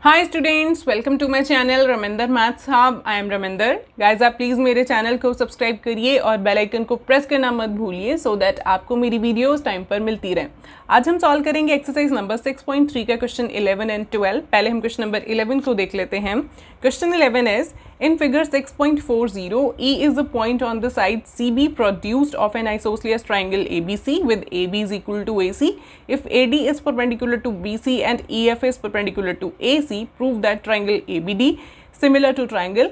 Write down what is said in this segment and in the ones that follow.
Hi students, welcome to my channel Raminder maths hub. I am Raminder. Guys आप please मेरे channel को subscribe करिए और बेल आइकन को प्रेस करना मत भूलिए सो दैट आपको मेरी वीडियोस टाइम पर मिलती रहे। आज हम सॉल्व करेंगे एक्सरसाइज नंबर 6.3 का क्वेश्चन 11 एंड 12। पहले हम क्वेश्चन नंबर 11 को देख लेते हैं। Question 11 is in figure 6.40 E is the point on the side CB produced of an isosceles triangle ABC with AB is equal to AC. If AD is perpendicular to BC and EF is perpendicular to AC, prove that triangle ABD similar to triangle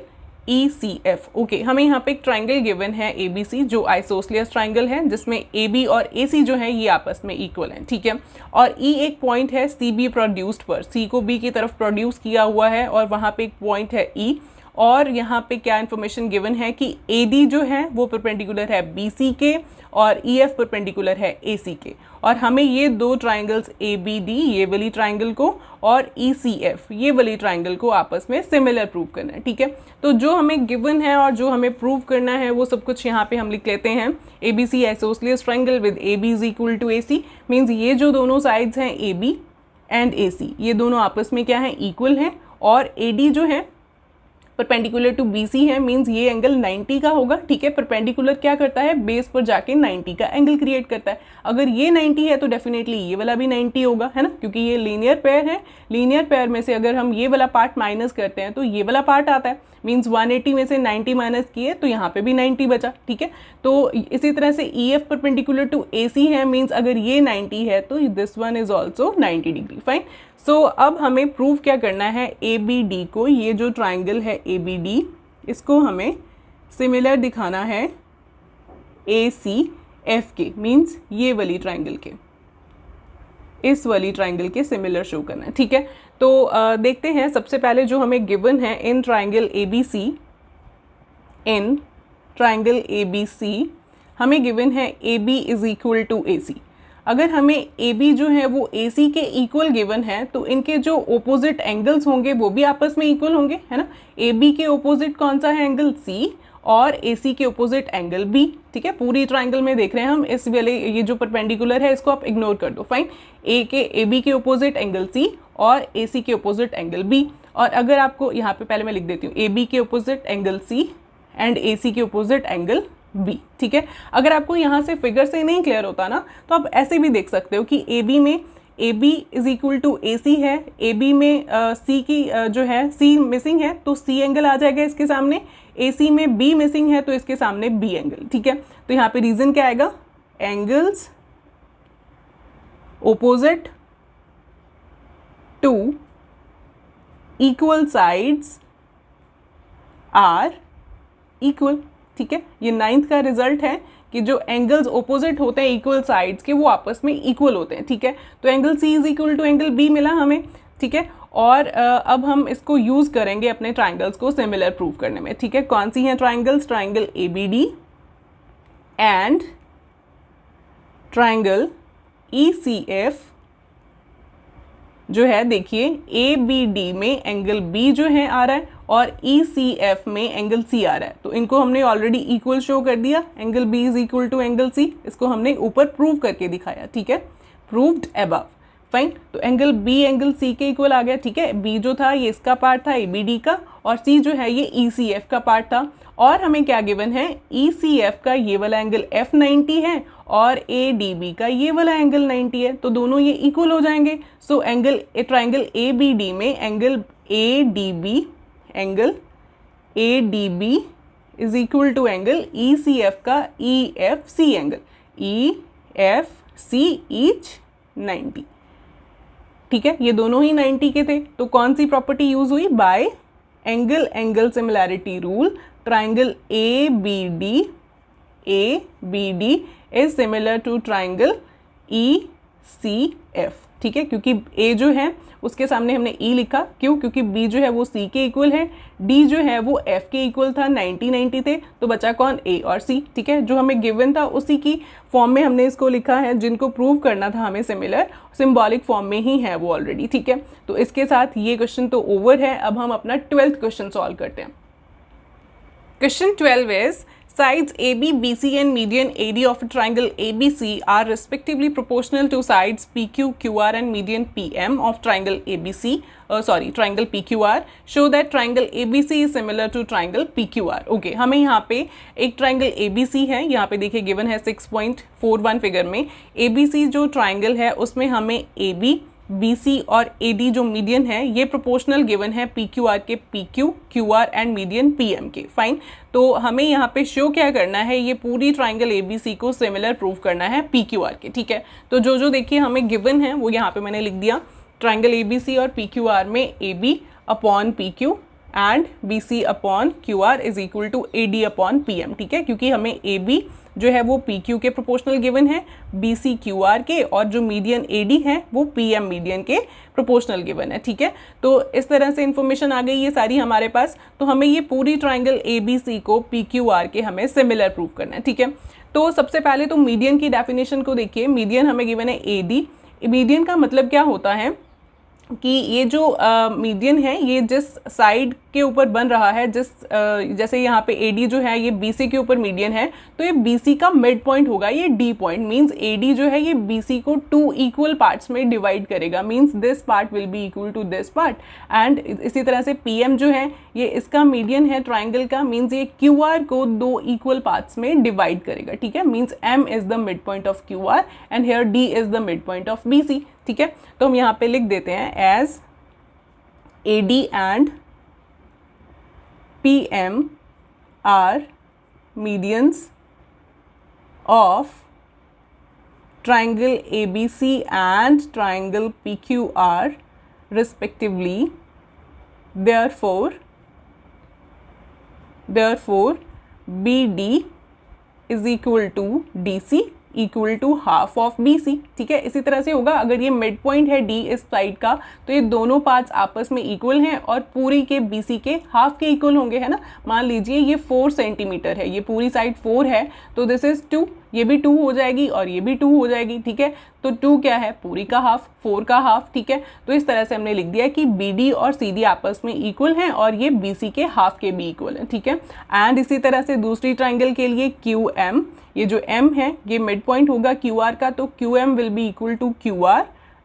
ECF. Okay, हमें यहाँ पे एक triangle given है ABC जो आइसोसलियस triangle है जिसमें AB और AC जो है ये आपस में इक्वल हैं, ठीक है। और E एक पॉइंट है CB प्रोड्यूस्ड पर, C को B की तरफ प्रोड्यूस किया हुआ है और वहाँ पे एक पॉइंट है E। और यहाँ पे क्या इन्फॉर्मेशन गिवन है कि AD जो है वो परपेंडिकुलर है BC के और EF परपेंडिकुलर है AC के। और हमें ये दो ट्राइंगल्स ABD ये वाली ट्राइंगल को और ECF ये वाली ट्राइंगल को आपस में सिमिलर प्रूव करना है, ठीक है। तो जो हमें गिवन है और जो हमें प्रूव करना है वो सब कुछ यहाँ पे हम लिख लेते हैं। ABC isosceles triangle with AB is equal to AC means ये जो दोनों साइड्स हैं AB एंड AC ये दोनों आपस में क्या है, इक्वल हैं। और AD जो है परपेंडिकुलर टू BC है मींस ये एंगल 90 का होगा, ठीक है। परपेंडिकुलर क्या करता है, बेस पर जाके 90 का एंगल क्रिएट करता है। अगर ये 90 है तो डेफिनेटली ये वाला भी 90 होगा, है ना, क्योंकि ये लीनियर पेयर है। लीनियर पेयर में से अगर हम ये वाला पार्ट माइनस करते हैं तो ये वाला पार्ट आता है मींस 180 में से 90 माइनस किए तो यहाँ पे भी 90 बचा, ठीक है। तो इसी तरह से EF परपेंडिकुलर टू AC है मींस अगर ये 90 है तो this one is also 90 degree, fine. So अब हमें प्रूव क्या करना है, ABD को, ये जो ट्राइंगल है ABD इसको हमें सिमिलर दिखाना है ACF के, मींस ये वाली ट्राइंगल के, इस वाली ट्राइंगल के सिमिलर शो करना है, ठीक है। तो देखते हैं सबसे पहले जो हमें गिवन है इन ट्राइंगल ABC हमें गिवन है AB is equal to AC। अगर हमें AB जो है वो AC के इक्वल गिवन है तो इनके जो ओपोजिट एंगल्स होंगे वो भी आपस में इक्वल होंगे, है ना। AB के ओपोजिट कौन सा है, एंगल C, और AC के ओपोजिट एंगल B, ठीक है। पूरी ट्राइंगल में देख रहे हैं हम, इस वाले ये जो परपेंडिकुलर है इसको आप इग्नोर कर दो, फाइन। AB के ओपोजिट एंगल C और AC के ओपोजिट एंगल B। और अगर आपको यहाँ पे पहले मैं लिख देती हूँ AB के opposite angle C and AC के ओपोजिट एंगल B, ठीक है। अगर आपको यहाँ से फिगर से नहीं क्लियर होता ना तो आप ऐसे भी देख सकते हो कि AB में AB is equal to AC है, AB में C की जो है C मिसिंग है तो C एंगल आ जाएगा इसके सामने, AC में B मिसिंग है तो इसके सामने B एंगल, ठीक है। तो यहाँ पे रीजन क्या आएगा, angles opposite to equal sides are equal, ठीक है। ये 9th का रिजल्ट है कि जो एंगल्स ओपोजिट होते हैं इक्वल साइड्स के वो आपस में इक्वल होते हैं, ठीक है। तो angle C is equal to angle B मिला हमें, ठीक है। और अब हम इसको यूज़ करेंगे अपने ट्राइंगल्स को सिमिलर प्रूव करने में, ठीक है। कौन सी हैं triangles, triangle ABD and triangle ECF जो है, देखिए ABD में एंगल B जो है आ रहा है और ECF में एंगल C आ रहा है। तो इनको हमने ऑलरेडी इक्वल शो कर दिया, angle B is equal to angle C, इसको हमने ऊपर प्रूव करके दिखाया, ठीक है, प्रूव्ड अबव, फाइन। तो एंगल B एंगल C के इक्वल आ गया, ठीक है। B जो था ये इसका पार्ट था ABD का और C जो है ये ECF का पार्ट था। और हमें क्या गिवन है, ECF का ये वाला एंगल F 90 है और ADB का ये वाला एंगल 90 है, तो दोनों ये इक्वल हो जाएंगे। सो एंगल ट्राइंगल ABD में angle ADB is equal to angle ECF का EFC एंगल, EFC ईच 90, ठीक है। ये दोनों ही 90 के थे तो कौन सी प्रॉपर्टी यूज हुई, by angle similarity rule, triangle ABD is similar to triangle ECF, ठीक है। क्योंकि A जो है उसके सामने हमने E लिखा, क्यों, क्योंकि B जो है वो C के इक्वल है, D जो है वो F के इक्वल था, 90 थे, तो बचा कौन, A और C, ठीक है। जो हमें गिवन था उसी की फॉर्म में हमने इसको लिखा है, जिनको प्रूव करना था हमें सिमिलर सिंबॉलिक फॉर्म में ही है वो ऑलरेडी, ठीक है। तो इसके साथ ये क्वेश्चन तो ओवर है। अब हम अपना 12th क्वेश्चन सॉल्व करते हैं। Question 12 is Sides AB, BC and median AD of a triangle ABC are respectively proportional to sides PQ, QR and median PM of triangle ABC. Triangle PQR. Show that triangle ABC is similar to triangle PQR. Okay, हमें यहाँ पे एक triangle ABC है, यहाँ पे देखिए given है 6.41 figure में. ABC जो triangle है उसमें हमें AB, BC और AD जो मीडियन है ये प्रोपोर्शनल गिवन है PQR के PQ, QR and median PM के. फाइन. तो हमें यहाँ पे शो क्या करना है, ये पूरी ट्राइंगल ABC को सिमिलर प्रूव करना है PQR के. ठीक है, तो जो देखिए हमें गिवन है वो यहाँ पे मैंने लिख दिया. ट्राइंगल ABC और PQR में AB upon PQ and BC upon QR is equal to AD upon PM. ठीक है, क्योंकि हमें AB जो है वो PQ के प्रोपोर्शनल गिवन है, BC QR के, और जो मीडियन AD है वो PM मीडियन के प्रोपोर्शनल गिवन है. ठीक है, तो इस तरह से इन्फॉर्मेशन आ गई ये सारी हमारे पास. तो हमें ये पूरी ट्राइंगल ABC को PQR के हमें सिमिलर प्रूव करना है. ठीक है, तो सबसे पहले तो मीडियन की डेफिनेशन को देखिए. मीडियन हमें गिवन है AD. मीडियन का मतलब क्या होता है कि ये जो मीडियन है ये जिस साइड के ऊपर बन रहा है, जैसे यहाँ पे AD जो है ये BC के ऊपर मीडियन है, तो ये BC का मिड पॉइंट होगा, ये D पॉइंट. मींस AD जो है ये BC को 2 इक्वल पार्ट्स में डिवाइड करेगा. Means this part will be equal to this part. And इसी तरह से PM जो है ये इसका मीडियन है ट्राइंगल का. मींस ये QR को 2 इक्वल पार्ट्स में डिवाइड करेगा. ठीक है, means M is the mid point of QR and here D is the mid point of BC. ठीक है, तो हम यहाँ पे लिख देते हैं as AD and PM are medians of triangle ABC and triangle PQR respectively. Therefore BD is equal to DC equal to half of BC. ठीक है, इसी तरह से होगा. अगर ये मिड पॉइंट है D इस साइड का, तो ये दोनों पार्ट्स आपस में इक्वल हैं और पूरी के BC के हाफ के इक्वल होंगे, है ना. मान लीजिए ये 4 सेंटीमीटर है, ये पूरी साइड 4 है, तो दिस इज 2. ये भी 2 हो जाएगी और ये भी 2 हो जाएगी. ठीक है, तो 2 क्या है, पूरी का हाफ, 4 का हाफ. ठीक है, तो इस तरह से हमने लिख दिया कि BD और CD आपस में इक्वल हैं और ये BC के हाफ के भी इक्वल हैं. ठीक है, एंड इसी तरह से दूसरी ट्राइंगल के लिए QM, ये जो M है ये मिड पॉइंट होगा QR का, तो QM will be equal to QR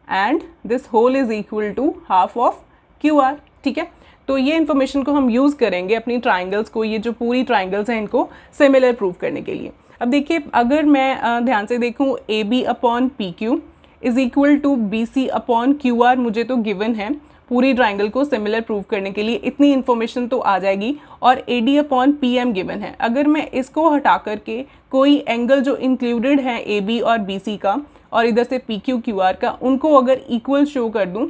and this whole is equal to half of QR. ठीक है, तो ये इन्फॉर्मेशन को हम यूज़ करेंगे अपनी ट्राइंगल्स को, ये जो पूरी ट्राइंगल्स हैं इनको सिमिलर प्रूव करने के लिए. अब देखिए, अगर मैं ध्यान से देखूँ AB upon PQ is equal to BC upon QR, मुझे तो गिवन है पूरी ट्राइंगल को सिमिलर प्रूव करने के लिए इतनी इन्फॉर्मेशन तो आ जाएगी. और AD अपॉन PM गिवन है. अगर मैं इसको हटा करके कोई एंगल जो इंक्लूडेड है AB और BC का और इधर से PQ QR का, उनको अगर इक्वल शो कर दूं,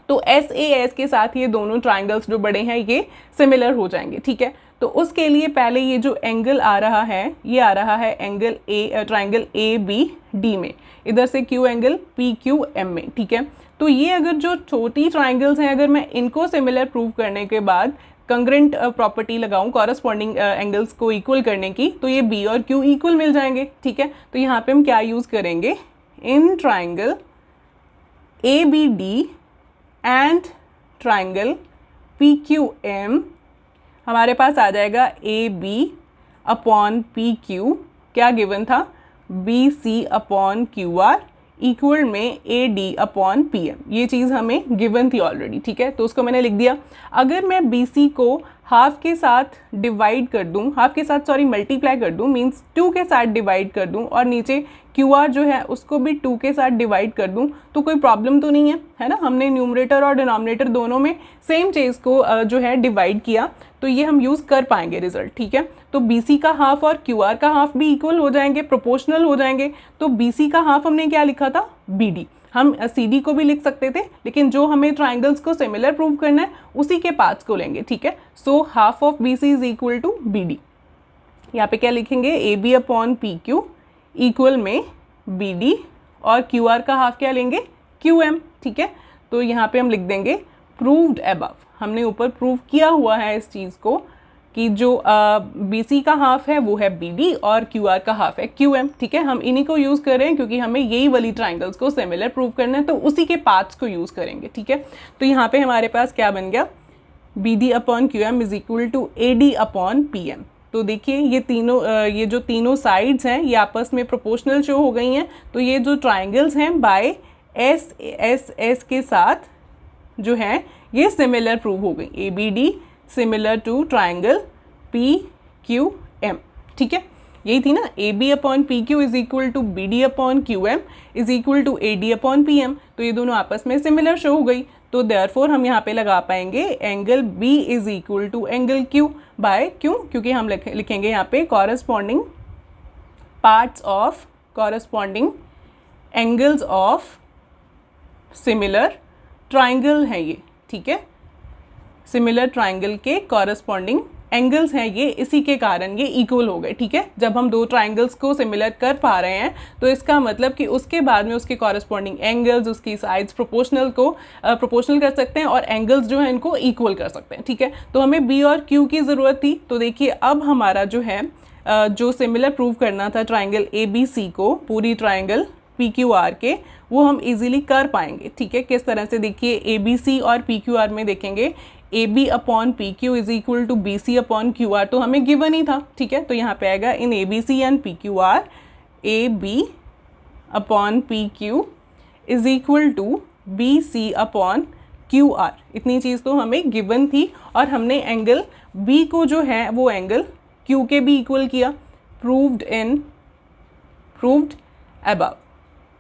तो SAS के साथ ये दोनों ट्राइंगल्स जो बड़े हैं ये सिमिलर हो जाएंगे. ठीक है, तो उसके लिए पहले ये जो एंगल आ रहा है ये आ रहा है एंगल ट्राइंगल ABD में, इधर से Q एंगल PQM में. ठीक है, तो ये अगर जो छोटी ट्राइंगल्स हैं, अगर मैं इनको सिमिलर प्रूव करने के बाद कंग्रेंट प्रॉपर्टी लगाऊं कॉरस्पॉन्डिंग एंगल्स को इक्वल करने की, तो ये B और Q इक्वल मिल जाएंगे. ठीक है, तो यहाँ पे हम क्या यूज़ करेंगे, in triangle ABD and triangle PQM हमारे पास आ जाएगा AB अपॉन PQ, क्या गिवन था, BC अपॉन QR इक्वल में AD अपॉन PM. ये चीज़ हमें गिवन थी ऑलरेडी. ठीक है, तो उसको मैंने लिख दिया. अगर मैं BC को हाफ के साथ डिवाइड कर दूं, मल्टीप्लाई कर दूं, मींस 2 के साथ डिवाइड कर दूं, और नीचे QR जो है उसको भी 2 के साथ डिवाइड कर दूं, तो कोई प्रॉब्लम तो नहीं है ना. हमने न्यूमरेटर और डिनोमिनेटर दोनों में सेम चीज़ को जो है डिवाइड किया, तो ये हम यूज़ कर पाएंगे रिजल्ट. ठीक है, तो BC का हाफ और QR का हाफ भी इक्वल हो जाएंगे, प्रोपोर्शनल हो जाएंगे. तो BC का हाफ हमने क्या लिखा था, BD. हम CD को भी लिख सकते थे, लेकिन जो हमें ट्राइंगल्स को सिमिलर प्रूव करना है उसी के पार्ट्स को लेंगे. ठीक है, so half of BC is equal to BD. यहाँ पे क्या लिखेंगे, AB अपॉन PQ इक्वल में BD, और QR का हाफ क्या लेंगे, QM. ठीक है, तो यहाँ पे हम लिख देंगे प्रूव्ड अबव. हमने ऊपर प्रूव किया हुआ है इस चीज़ को कि जो BC का हाफ है वो है BD और QR का हाफ है QM. ठीक है, हम इन्हीं को यूज़ कर रहे हैं क्योंकि हमें यही वाली ट्राइंगल्स को सिमिलर प्रूव करना है, तो उसी के पार्ट्स को यूज़ करेंगे. ठीक है, तो यहाँ पे हमारे पास क्या बन गया, BD upon QM is equal to AD upon PM. तो देखिए ये जो तीनों साइड्स हैं ये आपस में प्रोपोर्शनल शो हो गई हैं। तो ये जो ट्राइंगल्स हैं बाय एस एस एस के साथ जो है ये सिमिलर प्रूव हो गई। A B D similar to triangle P Q M, ठीक है, यही थी ना। A B upon P Q is equal to B D upon Q M is equal to A D upon P M. तो ये दोनों आपस में सिमिलर शो हो गई। तो देयरफॉर हम यहाँ पे लगा पाएंगे angle B is equal to angle Q by क्यों, क्योंकि हम लिखेंगे यहाँ पे corresponding parts of corresponding angles of similar triangle है ये, ठीक है, सिमिलर ट्राइंगल के कॉरस्पॉन्डिंग एंगल्स हैं ये, इसी के कारण ये इक्वल हो गए, ठीक है। जब हम दो ट्राइंगल्स को सिमिलर कर पा रहे हैं तो इसका मतलब कि उसके बाद में उसके कॉरस्पॉन्डिंग एंगल्स, उसकी साइड्स प्रोपोर्शनल कर सकते हैं और एंगल्स जो है इनको इक्वल कर सकते हैं, ठीक है। तो हमें बी और क्यू की ज़रूरत थी। तो देखिए अब हमारा जो है जो सिमिलर प्रूव करना था ट्राइंगल ए बी सी को पूरी ट्राइंगल पी क्यू आर के, वो हम इजीली कर पाएंगे, ठीक है। किस तरह से, देखिए ए बी सी और पी क्यू आर में देखेंगे A B upon P Q is equal to B C upon Q R, तो हमें गिवन ही था, ठीक है। तो यहाँ पे आएगा in A B C and P Q R A B upon P Q is equal to B C upon Q R. इतनी चीज़ तो हमें गिवन थी और हमने एंगल बी को जो है वो एंगल क्यू के भी इक्वल किया, प्रूव्ड अबव,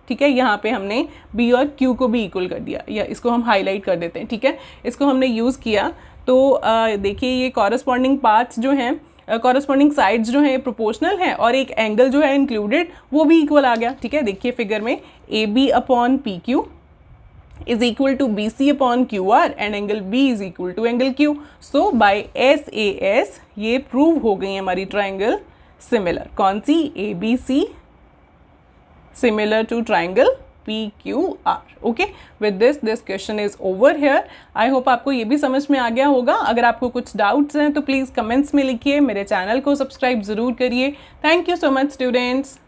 ठीक है। यहाँ पे हमने बी और क्यू को भी इक्वल कर दिया, या इसको हम हाईलाइट कर देते हैं, ठीक है, इसको हमने यूज़ किया। तो देखिए ये कॉरस्पॉन्डिंग पार्ट्स जो हैं, कॉरस्पॉन्डिंग साइड्स जो हैं प्रोपोर्शनल हैं और एक एंगल जो है इंक्लूडेड वो भी इक्वल आ गया, ठीक है। देखिए फिगर में A B upon P Q is equal to B C upon Q R and angle B is equal to angle Q. So by S A S ये प्रूव हो गई हमारी ट्राइंगल सिमिलर। कौन सी? A B C similar to triangle PQR. Okay, with this question is over here. I hope आपको ये भी समझ में आ गया होगा। अगर आपको कुछ डाउट्स हैं तो प्लीज़ कमेंट्स में लिखिए, मेरे चैनल को सब्सक्राइब ज़रूर करिए। Thank you so much students.